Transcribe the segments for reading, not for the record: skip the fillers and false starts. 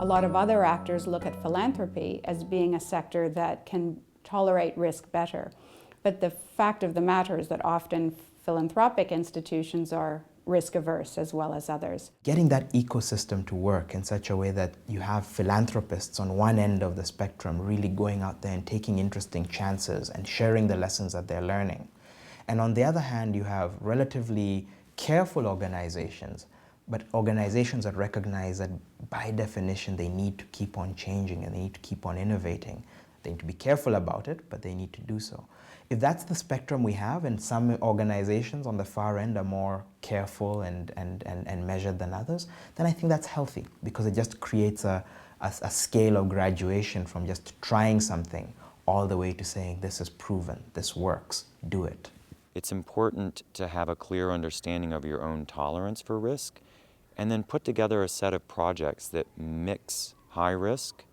A lot of other actors look at philanthropy as being a sector that can tolerate risk better. But the fact of the matter is that often philanthropic institutions are risk averse as well as others. Getting that ecosystem to work in such a way that you have philanthropists on one end of the spectrum really going out there and taking interesting chances and sharing the lessons that they're learning. And on the other hand, you have relatively careful organizations, but organizations that recognize that by definition they need to keep on changing and they need to keep on innovating. They need to be careful about it, but they need to do so. If that's the spectrum we have, and some organizations on the far end are more careful and measured than others, then I think that's healthy, because it just creates a scale of graduation from just trying something all the way to saying, this is proven, this works, do it. It's important to have a clear understanding of your own tolerance for risk, and then put together a set of projects that mix high risk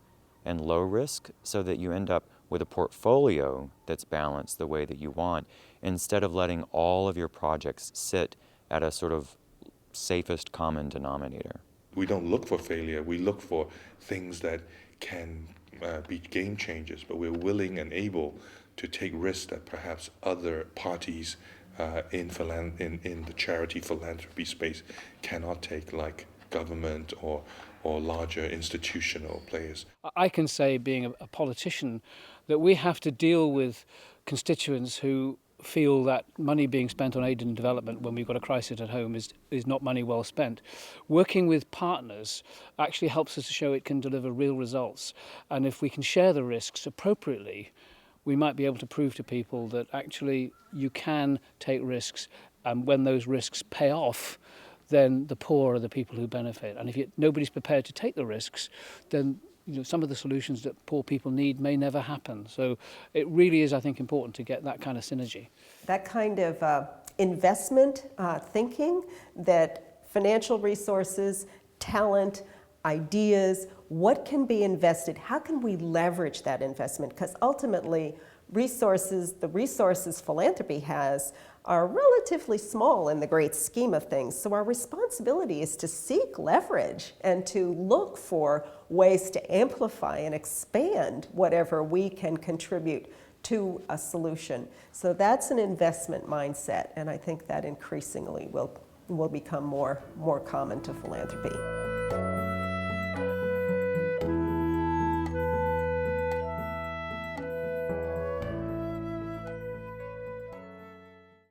and low risk so that you end up with a portfolio that's balanced the way that you want, instead of letting all of your projects sit at a sort of safest common denominator. We don't look for failure, we look for things that can be game changers, but we're willing and able to take risks that perhaps other parties in the charity philanthropy space cannot take, like government or larger institutional players. I can say, being a politician, that we have to deal with constituents who feel that money being spent on aid and development when we've got a crisis at home is not money well spent. Working with partners actually helps us to show it can deliver real results. And if we can share the risks appropriately, we might be able to prove to people that actually you can take risks, and when those risks pay off, then the poor are the people who benefit. And if nobody's prepared to take the risks, then some of the solutions that poor people need may never happen. So it really is, I think, important to get that kind of synergy. That kind of investment thinking, that financial resources, talent, ideas, what can be invested, how can we leverage that investment? Because ultimately, the resources philanthropy has are relatively small in the great scheme of things. So our responsibility is to seek leverage and to look for ways to amplify and expand whatever we can contribute to a solution. So that's an investment mindset, and I think that increasingly will become more common to philanthropy.